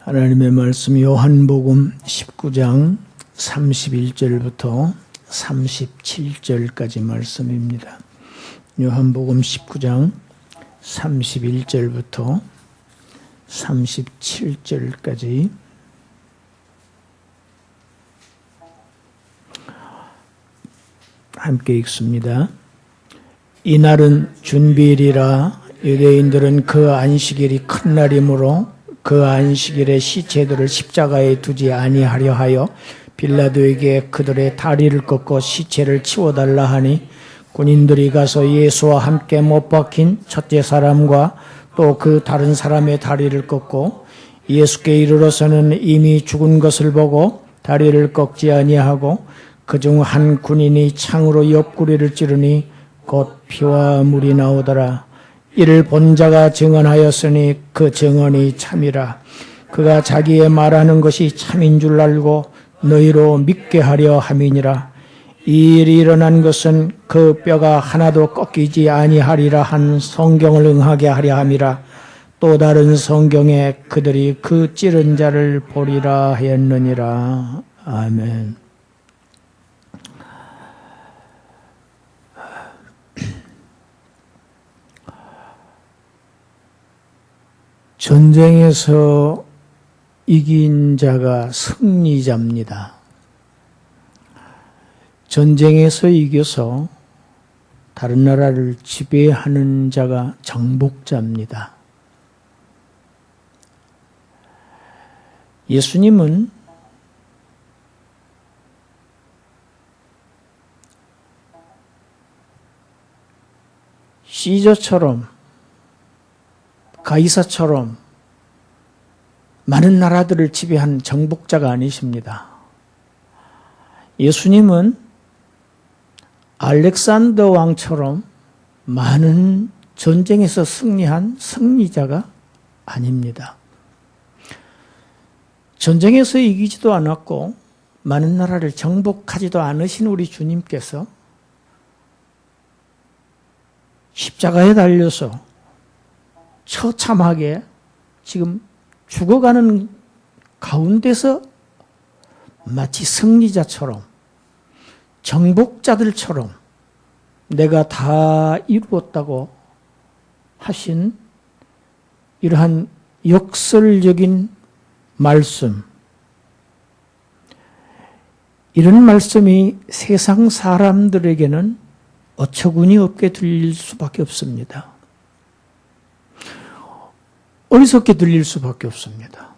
하나님의 말씀 요한복음 19장 31절부터 37절까지 말씀입니다. 요한복음 19장 31절부터 37절까지 함께 읽습니다. 이날은 준비일이라 유대인들은 그 안식일이 큰 날이므로 그 안식일에 시체들을 십자가에 두지 아니하려 하여 빌라도에게 그들의 다리를 꺾고 시체를 치워달라 하니 군인들이 가서 예수와 함께 못 박힌 첫째 사람과 또 그 다른 사람의 다리를 꺾고 예수께 이르러서는 이미 죽은 것을 보고 다리를 꺾지 아니하고 그중 한 군인이 창으로 옆구리를 찌르니 곧 피와 물이 나오더라. 이를 본 자가 증언하였으니 그 증언이 참이라. 그가 자기의 말하는 것이 참인 줄 알고 너희로 믿게 하려 함이니라. 이 일이 일어난 것은 그 뼈가 하나도 꺾이지 아니하리라 한 성경을 응하게 하려 함이라. 또 다른 성경에 그들이 그 찌른 자를 보리라 하였느니라. 아멘. 전쟁에서 이긴 자가 승리자입니다. 전쟁에서 이겨서 다른 나라를 지배하는 자가 정복자입니다. 예수님은 시저처럼 가이사처럼 많은 나라들을 지배한 정복자가 아니십니다. 예수님은 알렉산더 왕처럼 많은 전쟁에서 승리한 승리자가 아닙니다. 전쟁에서 이기지도 않았고 많은 나라를 정복하지도 않으신 우리 주님께서 십자가에 달려서 처참하게 지금 죽어가는 가운데서 마치 승리자처럼 정복자들처럼 내가 다 이루었다고 하신 이러한 역설적인 말씀, 이런 말씀이 세상 사람들에게는 어처구니 없게 들릴 수밖에 없습니다. 어리석게 들릴 수밖에 없습니다.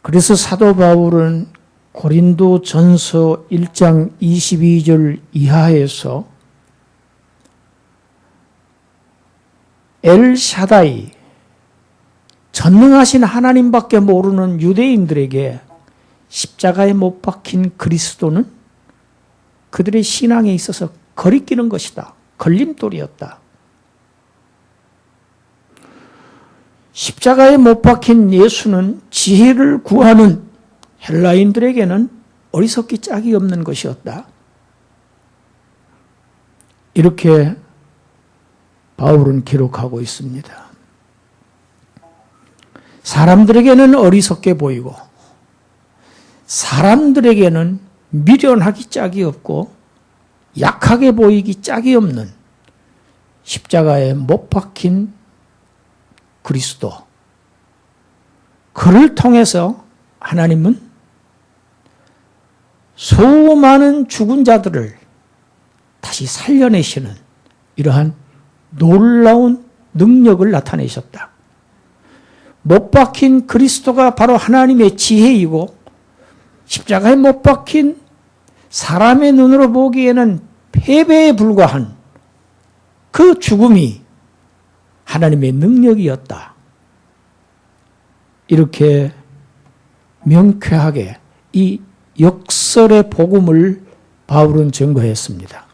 그래서 사도 바울은 고린도 전서 1장 22절 이하에서 엘샤다이, 전능하신 하나님밖에 모르는 유대인들에게 십자가에 못 박힌 그리스도는 그들의 신앙에 있어서 거리끼는 것이다. 걸림돌이었다. 십자가에 못 박힌 예수는 지혜를 구하는 헬라인들에게는 어리석기 짝이 없는 것이었다. 이렇게 바울은 기록하고 있습니다. 사람들에게는 어리석게 보이고 사람들에게는 미련하기 짝이 없고 약하게 보이기 짝이 없는 십자가에 못 박힌 그리스도, 그를 통해서 하나님은 수많은 죽은 자들을 다시 살려내시는 이러한 놀라운 능력을 나타내셨다. 못 박힌 그리스도가 바로 하나님의 지혜이고 십자가에 못 박힌 사람의 눈으로 보기에는 패배에 불과한 그 죽음이 하나님의 능력이었다. 이렇게 명쾌하게 이 역설의 복음을 바울은 증거했습니다.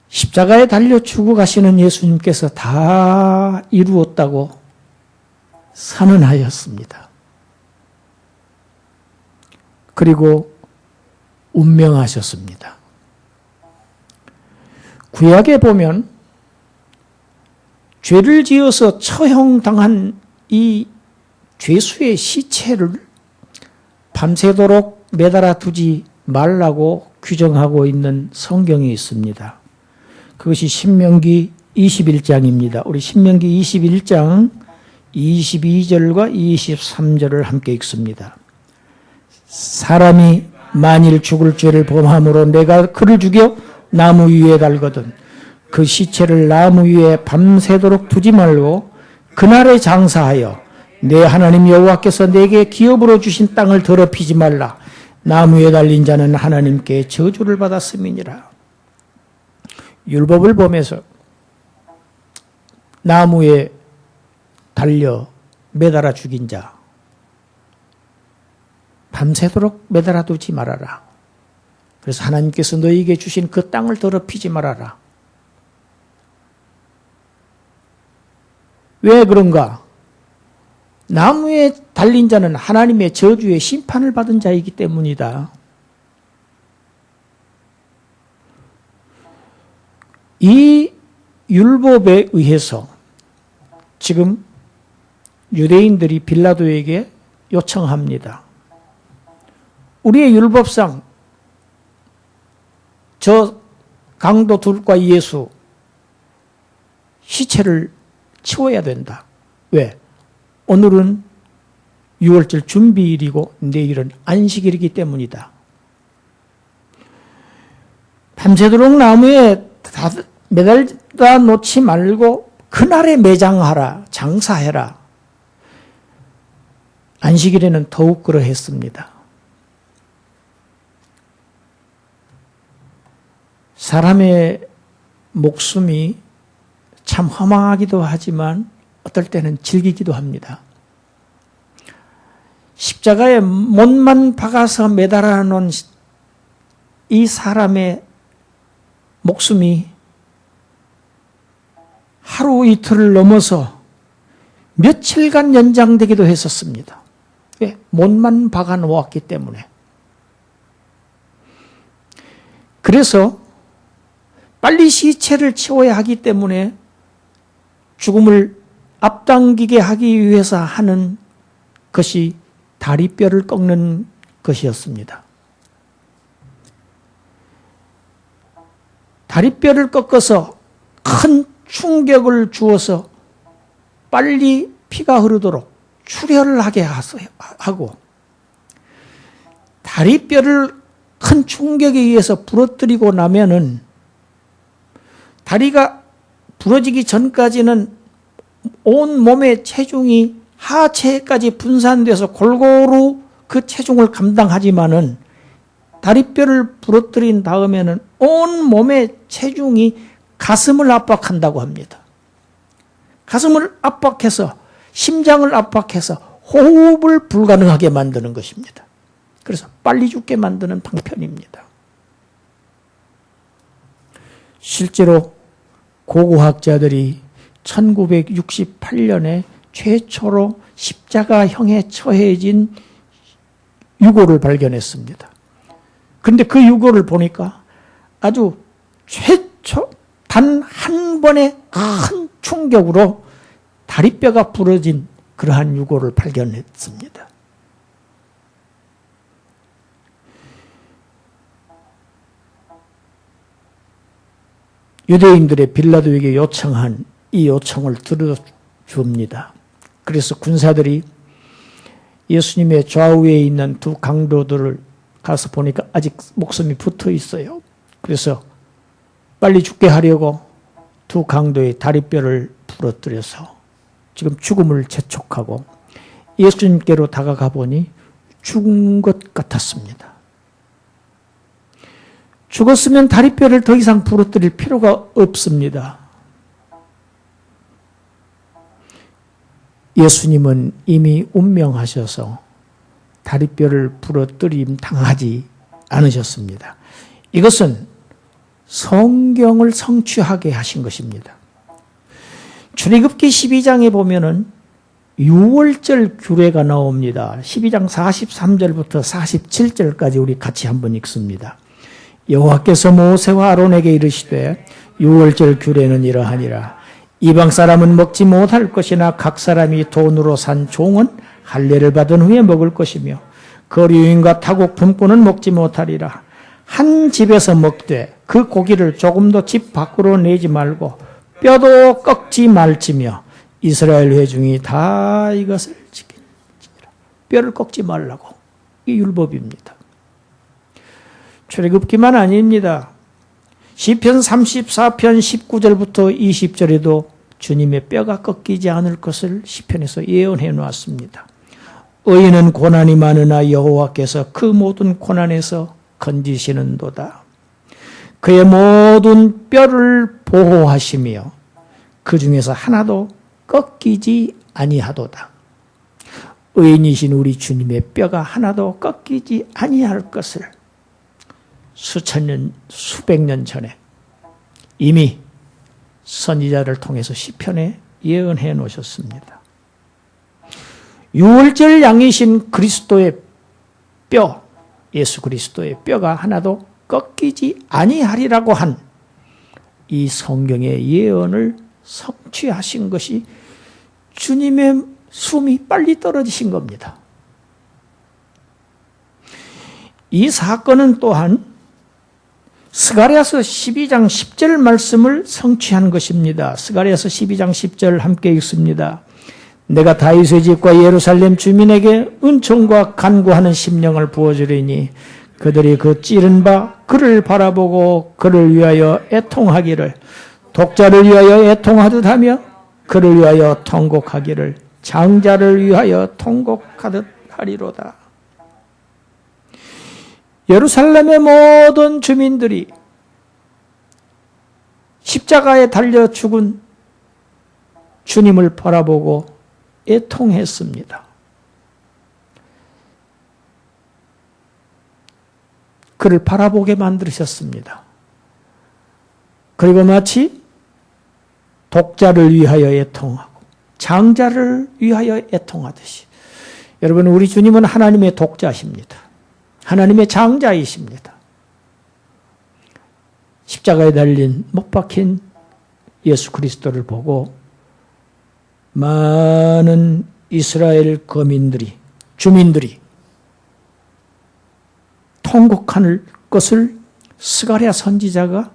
십자가에 달려 죽어가시는 예수님께서 다 이루었다고 선언하였습니다. 그리고 운명하셨습니다. 구약에 보면 죄를 지어서 처형당한 이 죄수의 시체를 밤새도록 매달아 두지 말라고 규정하고 있는 성경이 있습니다. 그것이 신명기 21장입니다. 우리 신명기 21장 22절과 23절을 함께 읽습니다. 사람이 만일 죽을 죄를 범함으로 내가 그를 죽여 나무 위에 달거든 그 시체를 나무 위에 밤새도록 두지 말고 그날에 장사하여 내 하나님 여호와께서 내게 기업으로 주신 땅을 더럽히지 말라. 나무에 달린 자는 하나님께 저주를 받았음이니라. 율법을 보면서 나무에 달려 매달아 죽인 자 밤새도록 매달아 두지 말아라. 그래서 하나님께서 너희에게 주신 그 땅을 더럽히지 말아라. 왜 그런가? 나무에 달린 자는 하나님의 저주의 심판을 받은 자이기 때문이다. 이 율법에 의해서 지금 유대인들이 빌라도에게 요청합니다. 우리의 율법상 저 강도 둘과 예수 시체를 치워야 된다. 왜? 오늘은 6월절 준비일이고 내일은 안식일이기 때문이다. 밤새도록 나무에 매달다 놓지 말고 그날에 매장하라, 장사해라. 안식일에는 더욱 그러했습니다. 사람의 목숨이 참 허망하기도 하지만 어떨 때는 즐기기도 합니다. 십자가에 못만 박아서 매달아 놓은 이 사람의 목숨이 하루 이틀을 넘어서 며칠간 연장되기도 했었습니다. 왜? 못만 박아 놓았기 때문에. 그래서 빨리 시체를 치워야 하기 때문에 죽음을 앞당기게 하기 위해서 하는 것이 다리뼈를 꺾는 것이었습니다. 다리뼈를 꺾어서 큰 충격을 주어서 빨리 피가 흐르도록 출혈을 하게 하고 다리뼈를 큰 충격에 의해서 부러뜨리고 나면은 다리가 부러지기 전까지는 온 몸의 체중이 하체까지 분산돼서 골고루 그 체중을 감당하지만은 다리뼈를 부러뜨린 다음에는 온 몸의 체중이 가슴을 압박한다고 합니다. 가슴을 압박해서 심장을 압박해서 호흡을 불가능하게 만드는 것입니다. 그래서 빨리 죽게 만드는 방편입니다. 실제로 고고학자들이 1968년에 최초로 십자가형에 처해진 유골을 발견했습니다. 그런데 그 유골을 보니까 아주 최초 단 한 번의 큰 충격으로 다리뼈가 부러진 그러한 유골을 발견했습니다. 유대인들의 빌라도에게 요청한 이 요청을 들어줍니다. 그래서 군사들이 예수님의 좌우에 있는 두 강도들을 가서 보니까 아직 목숨이 붙어 있어요. 그래서 빨리 죽게 하려고 두 강도의 다리뼈를 부러뜨려서 지금 죽음을 재촉하고 예수님께로 다가가 보니 죽은 것 같았습니다. 죽었으면 다리뼈를 더 이상 부러뜨릴 필요가 없습니다. 예수님은 이미 운명하셔서 다리뼈를 부러뜨림 당하지 않으셨습니다. 이것은 성경을 성취하게 하신 것입니다. 출애굽기 12장에 보면은 6월절 규례가 나옵니다. 12장 43절부터 47절까지 우리 같이 한번 읽습니다. 여호와께서 모세와 아론에게 이르시되 유월절 규례는 이러하니라. 이방 사람은 먹지 못할 것이나 각 사람이 돈으로 산 종은 할례를 받은 후에 먹을 것이며 거류인과 타국 품꾼은 먹지 못하리라. 한 집에서 먹되 그 고기를 조금도 집 밖으로 내지 말고 뼈도 꺾지 말지며 이스라엘 회중이 다 이것을 지키니라. 뼈를 꺾지 말라고. 이게 율법입니다. 출애굽기만 아닙니다. 시편 34편 19절부터 20절에도 주님의 뼈가 꺾이지 않을 것을 시편에서 예언해 놓았습니다. 의인은 고난이 많으나 여호와께서 그 모든 고난에서 건지시는도다. 그의 모든 뼈를 보호하시며 그 중에서 하나도 꺾이지 아니하도다. 의인이신 우리 주님의 뼈가 하나도 꺾이지 아니할 것을 수천 년, 수백 년 전에 이미 선지자를 통해서 시편에 예언해 놓으셨습니다. 유월절 양이신 그리스도의 뼈, 예수 그리스도의 뼈가 하나도 꺾이지 아니하리라고 한 이 성경의 예언을 성취하신 것이 주님의 숨이 빨리 떨어지신 겁니다. 이 사건은 또한 스가랴서 12장 10절 말씀을 성취한 것입니다. 스가랴서 12장 10절 함께 읽습니다. 내가 다윗의 집과 예루살렘 주민에게 은총과 간구하는 심령을 부어주리니 그들이 그 찌른 바 그를 바라보고 그를 위하여 애통하기를 독자를 위하여 애통하듯 하며 그를 위하여 통곡하기를 장자를 위하여 통곡하듯 하리로다. 예루살렘의 모든 주민들이 십자가에 달려 죽은 주님을 바라보고 애통했습니다. 그를 바라보게 만드셨습니다. 그리고 마치 독자를 위하여 애통하고 장자를 위하여 애통하듯이 여러분 우리 주님은 하나님의 독자십니다. 하나님의 장자이십니다. 십자가에 달린 못 박힌 예수 그리스도를 보고 많은 이스라엘 거민들이 주민들이 통곡할 것을 스가랴 선지자가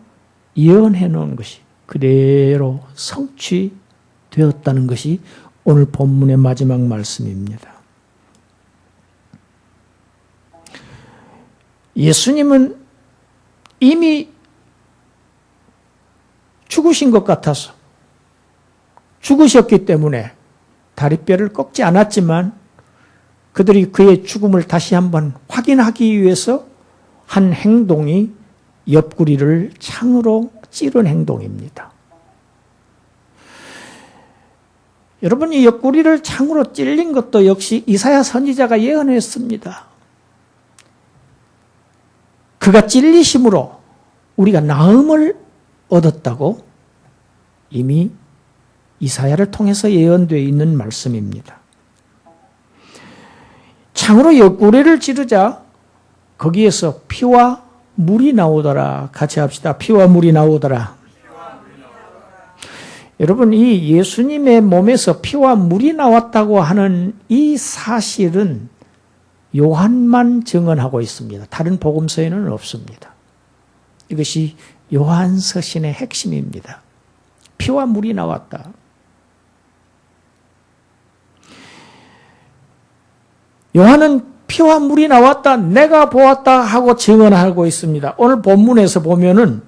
예언해 놓은 것이 그대로 성취되었다는 것이 오늘 본문의 마지막 말씀입니다. 예수님은 이미 죽으신 것 같아서 죽으셨기 때문에 다리뼈를 꺾지 않았지만 그들이 그의 죽음을 다시 한번 확인하기 위해서 한 행동이 옆구리를 창으로 찌른 행동입니다. 여러분, 이 옆구리를 창으로 찔린 것도 역시 이사야 선지자가 예언했습니다. 그가 찔리심으로 우리가 나음을 얻었다고 이미 이사야를 통해서 예언되어 있는 말씀입니다. 창으로 옆구리를 찌르자 거기에서 피와 물이 나오더라. 같이 합시다. 피와 물이 나오더라. 여러분, 이 예수님의 몸에서 피와 물이 나왔다고 하는 이 사실은 요한만 증언하고 있습니다. 다른 복음서에는 없습니다. 이것이 요한 서신의 핵심입니다. 피와 물이 나왔다. 요한은 피와 물이 나왔다, 내가 보았다 하고 증언하고 있습니다. 오늘 본문에서 보면은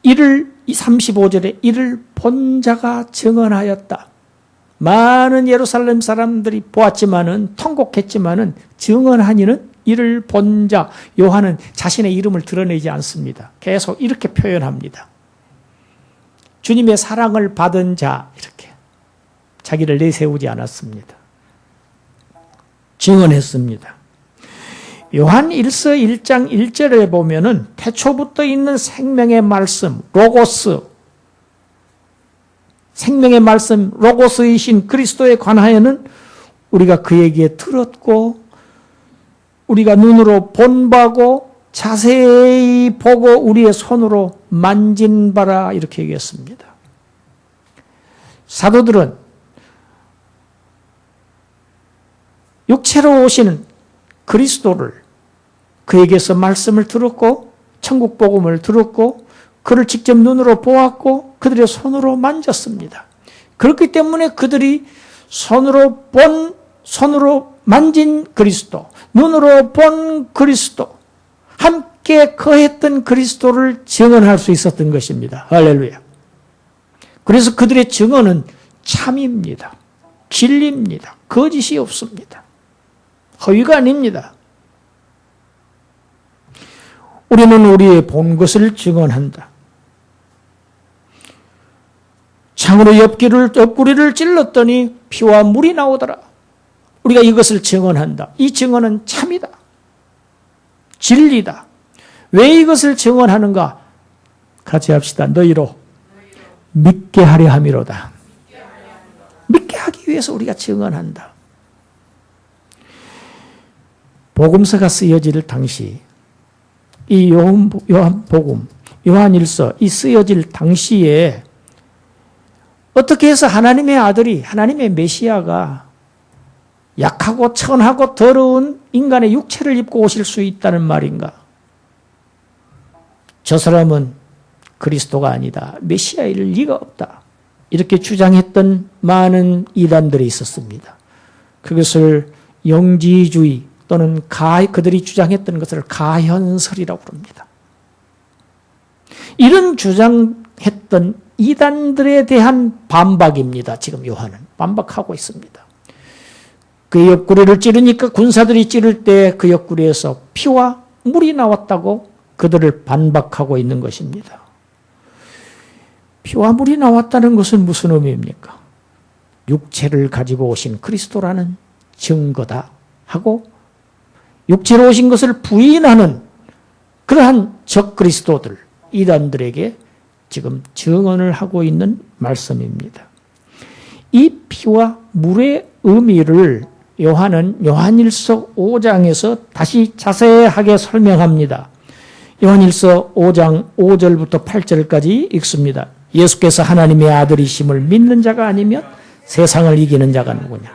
이를 35절에 이를 본 자가 증언하였다. 많은 예루살렘 사람들이 보았지만은 통곡했지만은 증언한 이는 이를 본 자. 요한은 자신의 이름을 드러내지 않습니다. 계속 이렇게 표현합니다. 주님의 사랑을 받은 자, 이렇게 자기를 내세우지 않았습니다. 증언했습니다. 요한 1서 1장 1절에 보면은 태초부터 있는 생명의 말씀, 로고스, 생명의 말씀, 로고스이신 그리스도에 관하여는 우리가 그에게 들었고 우리가 눈으로 본 바고 자세히 보고 우리의 손으로 만진 바라 이렇게 얘기했습니다. 사도들은 육체로 오시는 그리스도를 그에게서 말씀을 들었고 천국 복음을 들었고 그를 직접 눈으로 보았고 그들의 손으로 만졌습니다. 그렇기 때문에 그들이 손으로 만진 그리스도, 눈으로 본 그리스도, 함께 거했던 그리스도를 증언할 수 있었던 것입니다. 할렐루야. 그래서 그들의 증언은 참입니다. 진리입니다. 거짓이 없습니다. 허위가 아닙니다. 우리는 우리의 본 것을 증언한다. 창으로 옆구리를 찔렀더니 피와 물이 나오더라. 우리가 이것을 증언한다. 이 증언은 참이다. 진리다. 왜 이것을 증언하는가? 같이 합시다. 너희로 믿게 하려 함이로다. 믿게 하기 위해서 우리가 증언한다. 복음서가 쓰여질 당시 이 요한복음, 요한일서 이 쓰여질 당시에 어떻게 해서 하나님의 아들이, 하나님의 메시아가 약하고 천하고 더러운 인간의 육체를 입고 오실 수 있다는 말인가? 저 사람은 그리스도가 아니다. 메시아일 리가 없다. 이렇게 주장했던 많은 이단들이 있었습니다. 그것을 영지주의 또는 그들이 주장했던 것을 가현설이라고 부릅니다. 이런 주장했던 이단들에 대한 반박입니다. 지금 요한은 반박하고 있습니다. 그 옆구리를 찌르니까 군사들이 찌를 때 그 옆구리에서 피와 물이 나왔다고 그들을 반박하고 있는 것입니다. 피와 물이 나왔다는 것은 무슨 의미입니까? 육체를 가지고 오신 그리스도라는 증거다 하고 육체로 오신 것을 부인하는 그러한 적그리스도들, 이단들에게 지금 증언을 하고 있는 말씀입니다. 이 피와 물의 의미를 요한은 요한일서 5장에서 다시 자세하게 설명합니다. 요한일서 5장 5절부터 8절까지 읽습니다. 예수께서 하나님의 아들이심을 믿는 자가 아니면 세상을 이기는 자가 누구냐?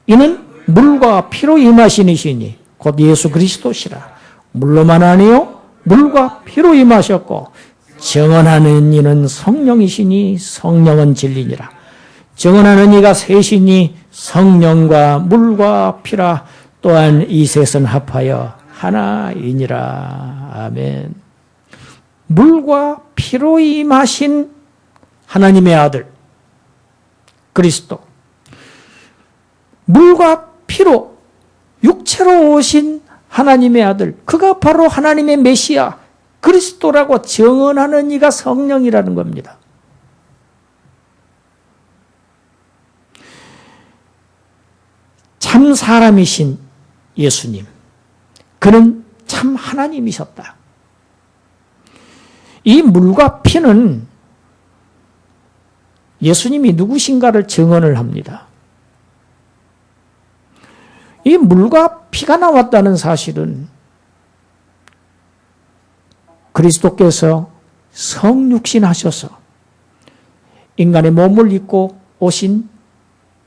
이는 물과 피로 임하신 이시니 곧 예수 그리스도시라. 물로만 아니요 물과 피로 임하셨고 증언하는 이는 성령이시니 성령은 진리니라. 증언하는 이가 셋이니 성령과 물과 피라. 또한 이 셋은 합하여 하나이니라. 아멘. 물과 피로 임하신 하나님의 아들 그리스도, 물과 피로 육체로 오신 하나님의 아들, 그가 바로 하나님의 메시아 그리스도라고 증언하는 이가 성령이라는 겁니다. 참 사람이신 예수님, 그는 참 하나님이셨다. 이 물과 피는 예수님이 누구신가를 증언을 합니다. 이 물과 피가 나왔다는 사실은 그리스도께서 성육신하셔서 인간의 몸을 입고 오신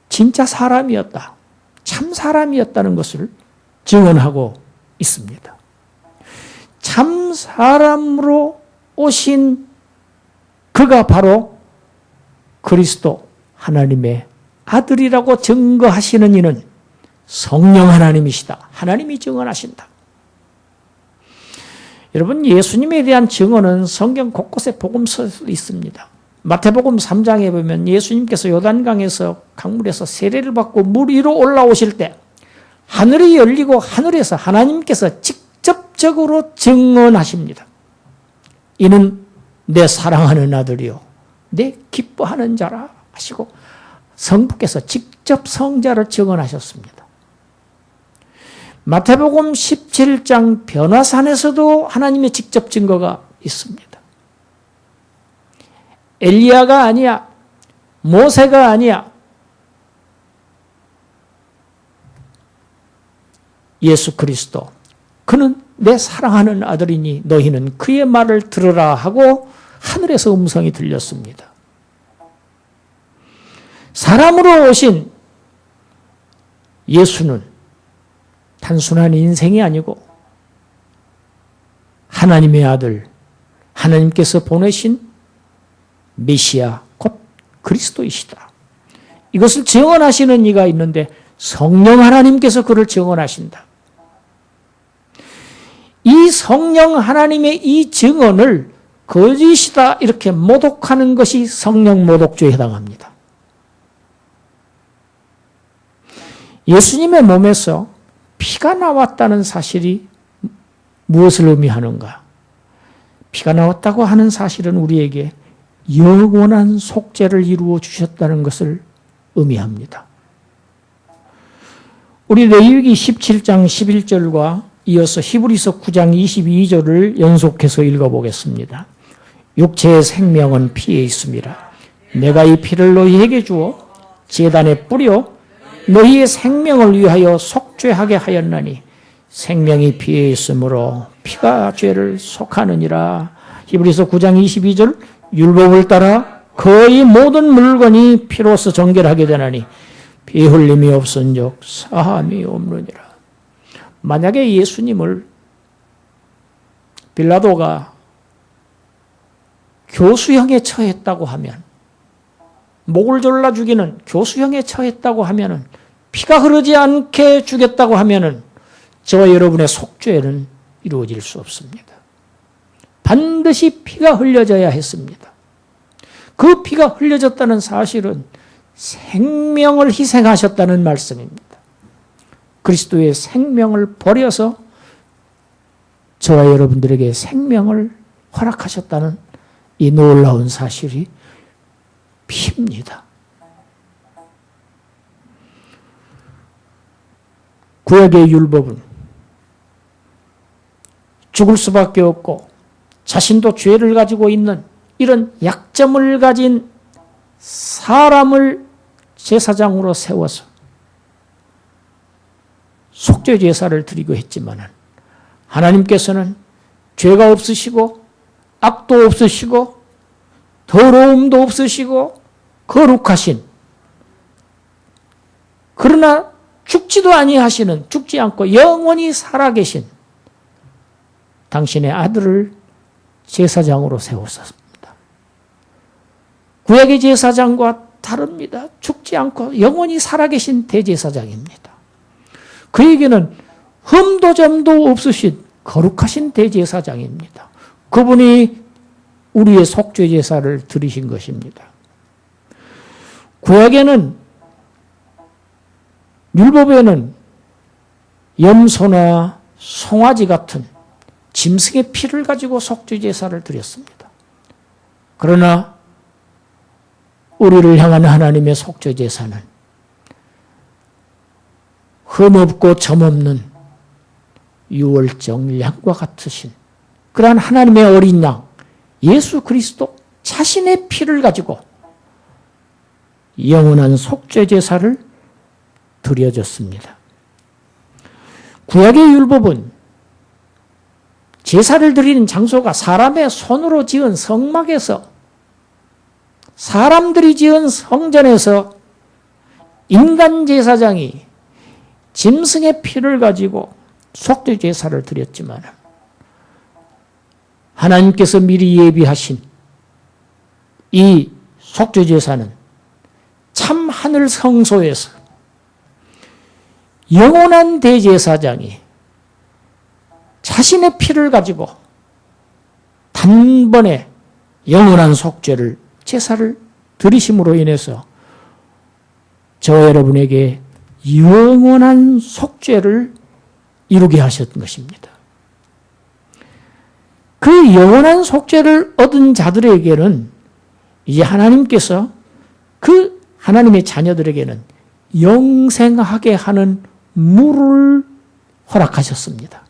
진짜 사람이었다. 참 사람이었다는 것을 증언하고 있습니다. 참 사람으로 오신 그가 바로 그리스도 하나님의 아들이라고 증거하시는 이는 성령 하나님이시다. 하나님이 증언하신다. 여러분, 예수님에 대한 증언은 성경 곳곳에 복음서에 있습니다. 마태복음 3장에 보면 예수님께서 요단강에서 강물에서 세례를 받고 물 위로 올라오실 때 하늘이 열리고 하늘에서 하나님께서 직접적으로 증언하십니다. 이는 내 사랑하는 아들이요 내 기뻐하는 자라 하시고 성부께서 직접 성자를 증언하셨습니다. 마태복음 17장 변화산에서도 하나님의 직접 증거가 있습니다. 엘리야가 아니야, 모세가 아니야, 예수 그리스도, 그는 내 사랑하는 아들이니 너희는 그의 말을 들으라 하고 하늘에서 음성이 들렸습니다. 사람으로 오신 예수는 단순한 인생이 아니고 하나님의 아들, 하나님께서 보내신 메시아, 곧 그리스도이시다. 이것을 증언하시는 이가 있는데 성령 하나님께서 그를 증언하신다. 이 성령 하나님의 이 증언을 거짓이다 이렇게 모독하는 것이 성령 모독죄에 해당합니다. 예수님의 몸에서 피가 나왔다는 사실이 무엇을 의미하는가? 피가 나왔다고 하는 사실은 우리에게 영원한 속죄를 이루어 주셨다는 것을 의미합니다. 우리 레위기 17장 11절과 이어서 히브리서 9장 22절을 연속해서 읽어보겠습니다. 육체의 생명은 피에 있습니다. 내가 이 피를 너희에게 주어 제단에 뿌려 너희의 생명을 위하여 속죄하게 하였나니 생명이 피에 있으므로 피가 죄를 속하느니라. 히브리서 9장 22절 율법을 따라 거의 모든 물건이 피로서 정결하게 되나니 피 흘림이 없은즉 사함이 없느니라. 만약에 예수님을 빌라도가 교수형에 처했다고 하면, 목을 졸라 죽이는 교수형에 처했다고 하면, 피가 흐르지 않게 죽였다고 하면 저와 여러분의 속죄는 이루어질 수 없습니다. 반드시 피가 흘려져야 했습니다. 그 피가 흘려졌다는 사실은 생명을 희생하셨다는 말씀입니다. 그리스도의 생명을 버려서 저와 여러분들에게 생명을 허락하셨다는 이 놀라운 사실이 피입니다. 구약의 율법은 죽을 수밖에 없고 자신도 죄를 가지고 있는 이런 약점을 가진 사람을 제사장으로 세워서 속죄 제사를 드리고 했지만 하나님께서는 죄가 없으시고 악도 없으시고 더러움도 없으시고 거룩하신, 그러나 죽지도 아니하시는, 죽지 않고 영원히 살아계신 당신의 아들을 제사장으로 세우셨습니다. 구약의 제사장과 다릅니다. 죽지 않고 영원히 살아계신 대제사장입니다. 그에게는 흠도 점도 없으신 거룩하신 대제사장입니다. 그분이 우리의 속죄 제사를 드리신 것입니다. 구약에는, 율법에는 염소나 송아지 같은 짐승의 피를 가지고 속죄 제사를 드렸습니다. 그러나 우리를 향한 하나님의 속죄 제사는 흠없고 점없는 유월절 양과 같으신 그러한 하나님의 어린 양 예수 그리스도 자신의 피를 가지고 영원한 속죄 제사를 드려졌습니다. 구약의 율법은 제사를 드리는 장소가 사람의 손으로 지은 성막에서, 사람들이 지은 성전에서 인간 제사장이 짐승의 피를 가지고 속죄 제사를 드렸지만 하나님께서 미리 예비하신 이 속죄 제사는 참 하늘 성소에서 영원한 대제사장이 자신의 피를 가지고 단번에 영원한 속죄를, 제사를 드리심으로 인해서 저와 여러분에게 영원한 속죄를 이루게 하셨던 것입니다. 그 영원한 속죄를 얻은 자들에게는 이제 하나님께서 그 하나님의 자녀들에게는 영생하게 하는 물을 허락하셨습니다.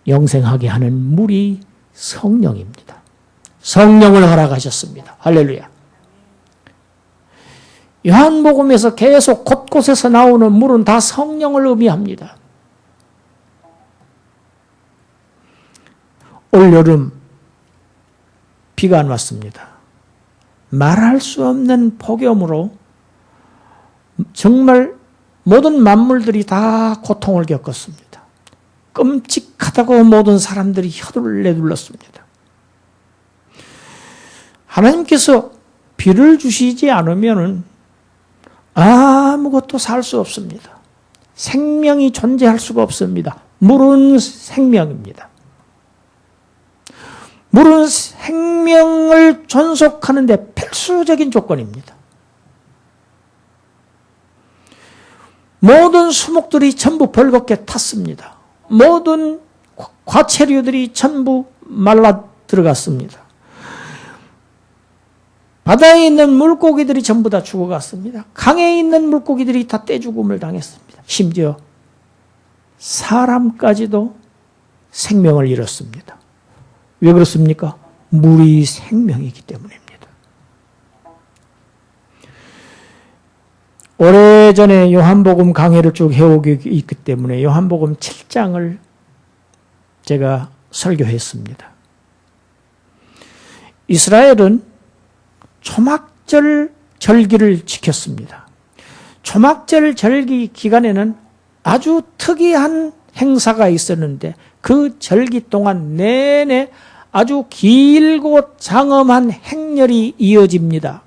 영생하게 하는 물이 성령입니다. 성령을 허락하셨습니다. 할렐루야. 요한복음에서 계속 곳곳에서 나오는 물은 다 성령을 의미합니다. 올여름 비가 안 왔습니다. 말할 수 없는 폭염으로 정말 모든 만물들이 다 고통을 겪었습니다. 끔찍하다고 모든 사람들이 혀를 내둘렀습니다. 하나님께서 비를 주시지 않으면 아무것도 살 수 없습니다. 생명이 존재할 수가 없습니다. 물은 생명입니다. 물은 생명을 존속하는 데 필수적인 조건입니다. 모든 수목들이 전부 벌겋게 탔습니다. 모든 과체류들이 전부 말라 들어갔습니다. 바다에 있는 물고기들이 전부 다 죽어갔습니다. 강에 있는 물고기들이 다 떼죽음을 당했습니다. 심지어 사람까지도 생명을 잃었습니다. 왜 그렇습니까? 물이 생명이기 때문입니다. 오래전에 요한복음 강해를 쭉 해오고 있기 때문에 요한복음 7장을 제가 설교했습니다. 이스라엘은 초막절 절기를 지켰습니다. 초막절 절기 기간에는 아주 특이한 행사가 있었는데 그 절기 동안 내내 아주 길고 장엄한 행렬이 이어집니다.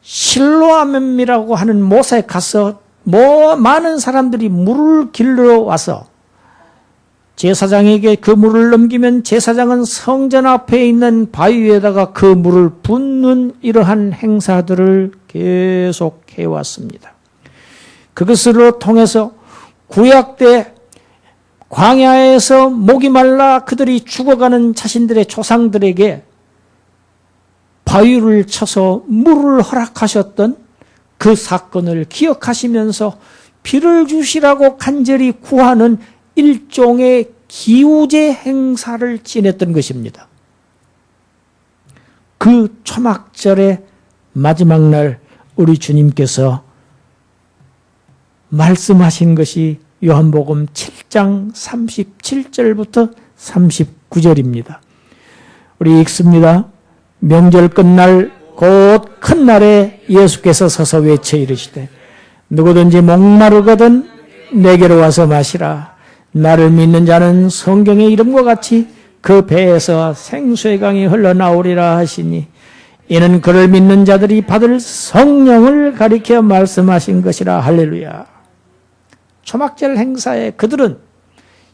실로암이라고 하는 못에 가서 많은 사람들이 물을 길러 와서 제사장에게 그 물을 넘기면 제사장은 성전 앞에 있는 바위에다가 그 물을 붓는 이러한 행사들을 계속 해왔습니다. 그것으로 통해서 구약 때 광야에서 목이 말라 그들이 죽어가는 자신들의 조상들에게 바위를 쳐서 물을 허락하셨던 그 사건을 기억하시면서 비를 주시라고 간절히 구하는 일종의 기우제 행사를 지냈던 것입니다. 그 초막절의 마지막 날 우리 주님께서 말씀하신 것이 요한복음 7장 37절부터 39절입니다. 우리 읽습니다. 명절 끝날 곧 큰 날에 예수께서 서서 외쳐 이르시되 누구든지 목마르거든 내게로 와서 마시라. 나를 믿는 자는 성경의 이름과 같이 그 배에서 생수의 강이 흘러나오리라 하시니 이는 그를 믿는 자들이 받을 성령을 가리켜 말씀하신 것이라. 할렐루야. 초막절 행사에 그들은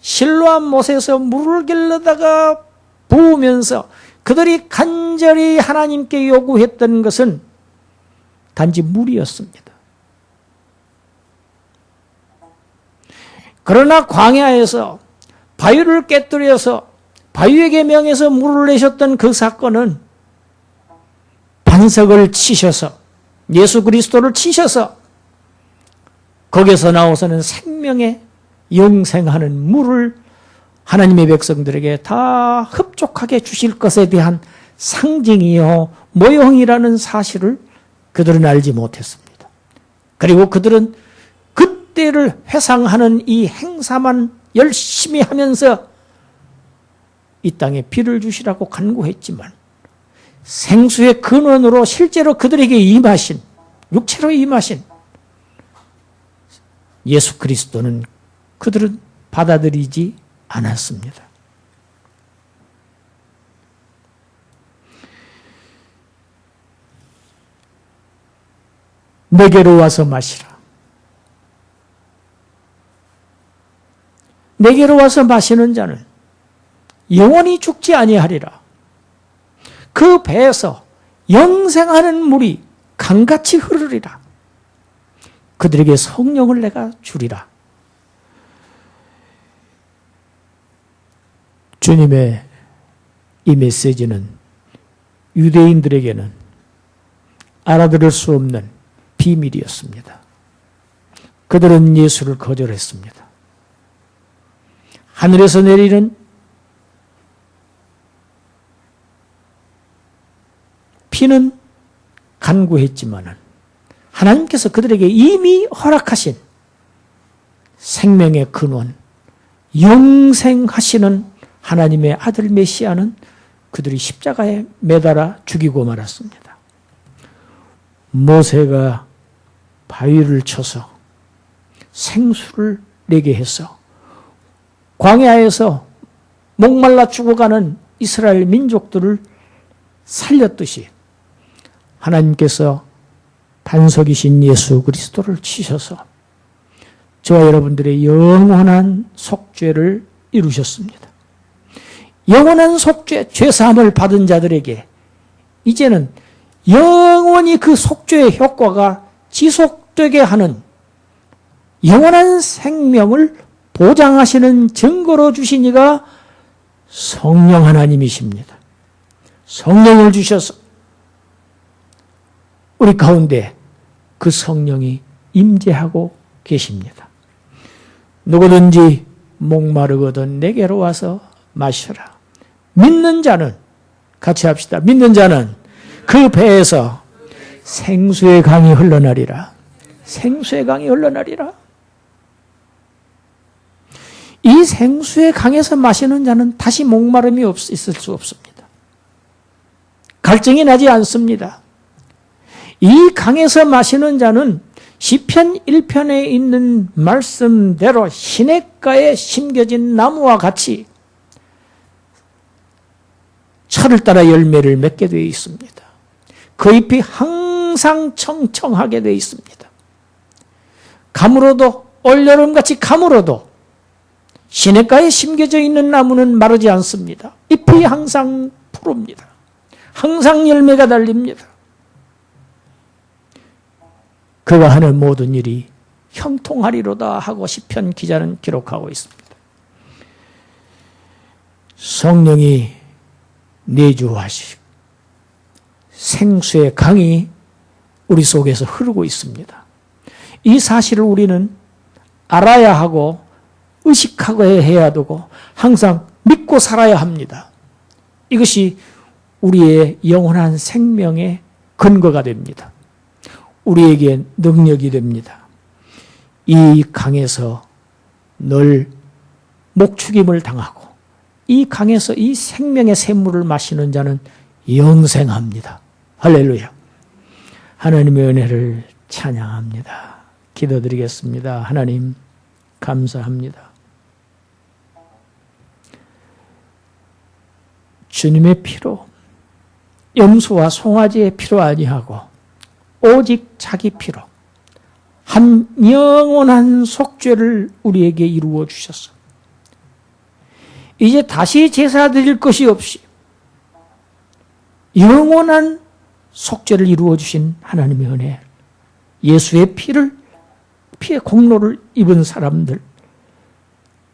실로암 못에서 물을 길러다가 부으면서 그들이 간절히 하나님께 요구했던 것은 단지 물이었습니다. 그러나 광야에서 바위를 깨뜨려서 바위에게 명해서 물을 내셨던 그 사건은 반석을 치셔서 예수 그리스도를 치셔서 거기서 나오서는 생명의 영생하는 물을 하나님의 백성들에게 다 흡족하게 주실 것에 대한 상징이요 모형이라는 사실을 그들은 알지 못했습니다. 그리고 그들은 그때를 회상하는 이 행사만 열심히 하면서 이 땅에 비를 주시라고 간구했지만 생수의 근원으로 실제로 그들에게 임하신, 육체로 임하신 예수 그리스도는 그들은 받아들이지 않았습니다. 내게로 와서 마시라. 내게로 와서 마시는 자는 영원히 죽지 아니하리라. 그 배에서 영생하는 물이 강같이 흐르리라. 그들에게 성령을 내가 주리라. 주님의 이 메시지는 유대인들에게는 알아들을 수 없는 비밀이었습니다. 그들은 예수를 거절했습니다. 하늘에서 내리는 비는 간구했지만 하나님께서 그들에게 이미 허락하신 생명의 근원, 영생하시는 하나님의 아들 메시아는 그들이 십자가에 매달아 죽이고 말았습니다. 모세가 바위를 쳐서 생수를 내게 해서 광야에서 목말라 죽어가는 이스라엘 민족들을 살렸듯이 하나님께서 반석이신 예수 그리스도를 치셔서 저와 여러분들의 영원한 속죄를 이루셨습니다. 영원한 속죄, 죄사함을 받은 자들에게 이제는 영원히 그 속죄의 효과가 지속되게 하는 영원한 생명을 보장하시는 증거로 주신 이가 성령 하나님이십니다. 성령을 주셔서 우리 가운데 그 성령이 임재하고 계십니다. 누구든지 목마르거든 내게로 와서 마셔라. 믿는 자는, 같이 합시다. 믿는 자는 그 배에서 생수의 강이 흘러나리라. 생수의 강이 흘러나리라. 이 생수의 강에서 마시는 자는 다시 목마름이 있을 수 없습니다. 갈증이 나지 않습니다. 이 강에서 마시는 자는 시편 1편에 있는 말씀대로 시냇가에 심겨진 나무와 같이 철을 따라 열매를 맺게 되어 있습니다. 그 잎이 항상 청청하게 되어 있습니다. 가물어도 올여름같이 가물어도 시냇가에 심겨져 있는 나무는 마르지 않습니다. 잎이 항상 푸릅니다. 항상 열매가 달립니다. 그가 하는 모든 일이 형통하리로다 하고 시편 기자는 기록하고 있습니다. 성령이 내주하시 생수의 강이 우리 속에서 흐르고 있습니다. 이 사실을 우리는 알아야 하고 의식하고 해야 되고 항상 믿고 살아야 합니다. 이것이 우리의 영원한 생명의 근거가 됩니다. 우리에게 능력이 됩니다. 이 강에서 늘 목축임을 당하고 이 강에서 이 생명의 샘물을 마시는 자는 영생합니다. 할렐루야. 하나님의 은혜를 찬양합니다. 기도드리겠습니다. 하나님 감사합니다. 주님의 피로 염소와 송아지의 피로 아니하고 오직 자기 피로 한 영원한 속죄를 우리에게 이루어 주셨어. 이제 다시 제사 드릴 것이 없이 영원한 속죄를 이루어 주신 하나님의 은혜, 예수의 피의 공로를 입은 사람들,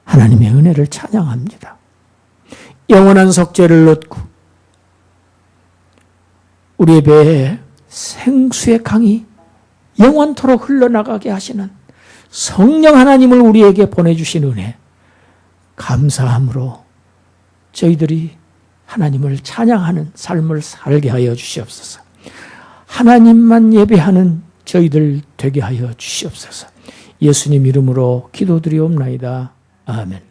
하나님의 은혜를 찬양합니다. 영원한 속죄를 얻고 우리의 배에 생수의 강이 영원토록 흘러나가게 하시는 성령 하나님을 우리에게 보내주신 은혜, 감사함으로 저희들이 하나님을 찬양하는 삶을 살게 하여 주시옵소서. 하나님만 예배하는 저희들 되게 하여 주시옵소서. 예수님 이름으로 기도드리옵나이다. 아멘.